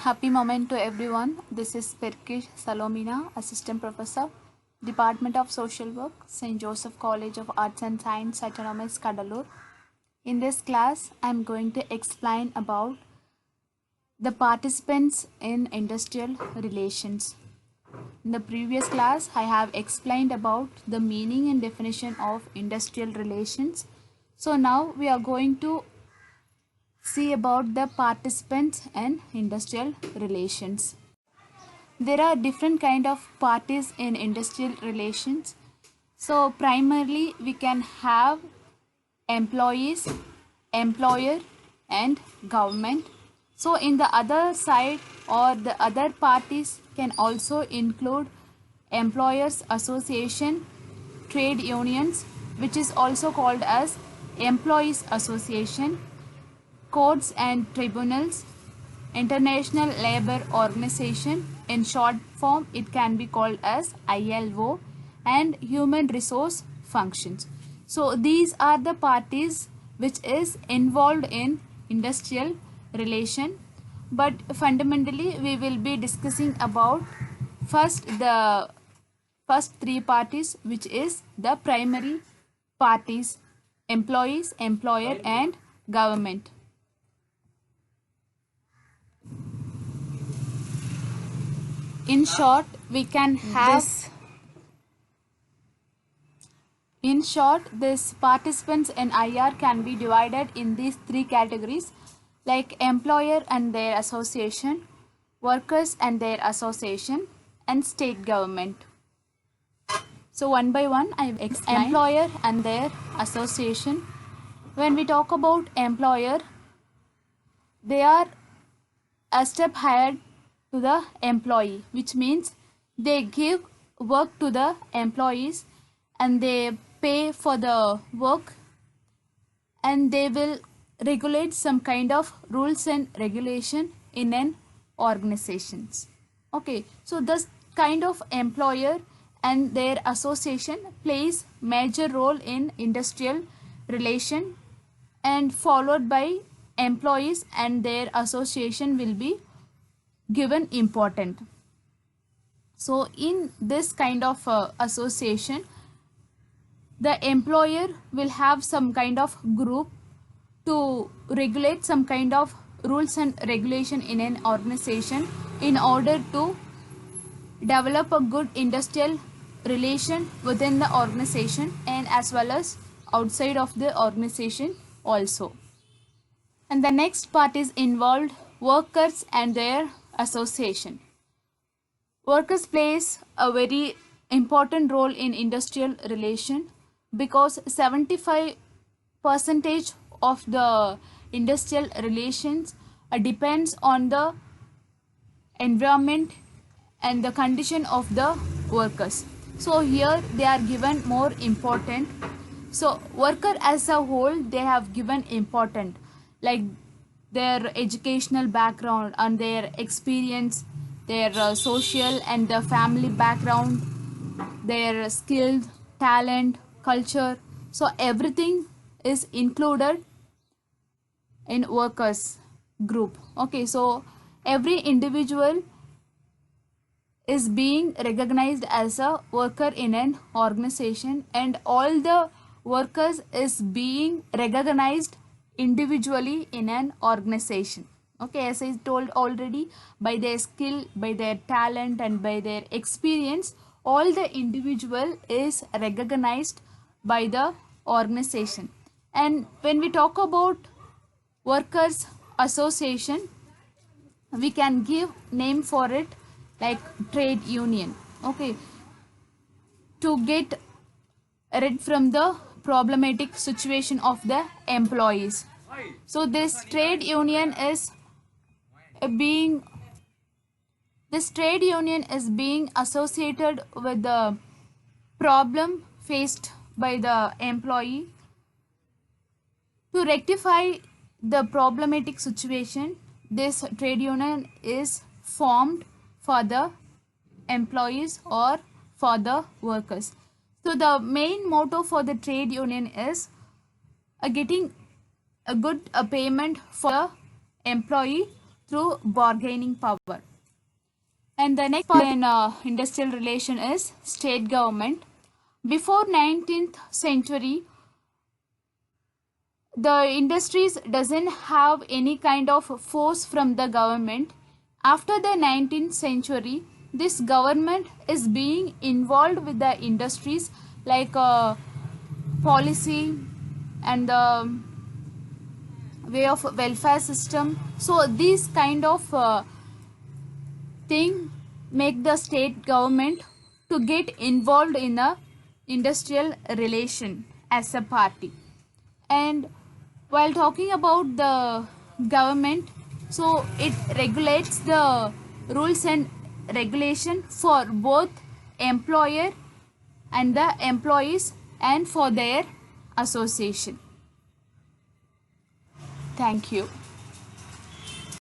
Happy moment to everyone. This is Perkish Salomina, Assistant Professor, Department of Social Work, St. Joseph College of Arts and Science, Autonomous Kadalur. In this class, I am going to explain about the participants in industrial relations. In the previous class, I have explained about the meaning and definition of industrial relations. So now we are going to see about the participants in industrial relations. There are different kind of parties in industrial relations. So primarily we can have employees, employer and government. So in the other side or the other parties can also include employers association, trade unions, which is also called as employees association, courts and tribunals, International Labour Organization, in short form it can be called as ILO, and human resource functions. So these are the parties which is involved in industrial relation, but fundamentally we will be discussing about the first three parties, which is the primary parties: employees, employer and government. In short, we can have this participants in IR can be divided in these three categories, like employer and their association, workers and their association, and state government. So one by one I will explain. Employer and their association. When we talk about employer, they are a step higher to the employee, which means they give work to the employees and they pay for the work, and they will regulate some kind of rules and regulation in an organizations. Okay, so this kind of employer and their association plays major role in industrial relation, and followed by employees and their association will be given important. So in this kind of association, the employer will have some kind of group to regulate some kind of rules and regulation in an organization in order to develop a good industrial relation within the organization and as well as outside of the organization also. And the next part is involved workers and their association. Workers plays a very important role in industrial relation because 75% of the industrial relations depends on the environment and the condition of the workers. So here they are given more important. So worker as a whole, they have given important, like their educational background and their experience, their social and the family background, their skills, talent, culture. So everything is included in workers group. Okay, so every individual is being recognized as a worker in an organization, and all the workers is being recognized individually in an organization. Okay, as I told already, by their skill, by their talent and by their experience, all the individual is recognized by the organization. And when we talk about workers association, we can give name for it like trade union. Okay, to get rid from the problematic situation of the employees. So this trade union is being associated with the problem faced by the employee. To rectify the problematic situation, this trade union is formed for the employees or for the workers. So the main motto for the trade union is getting a good payment for the employee through bargaining power. And the next part in industrial relation is state government. Before 19th century, the industries doesn't have any kind of force from the government. After the 19th century, this government is being involved with the industries like policy and the way of welfare system. So these kind of thing make the state government to get involved in a industrial relation as a party. And while talking about the government, so it regulates the rules and regulation for both employer and the employees and for their association. Thank you.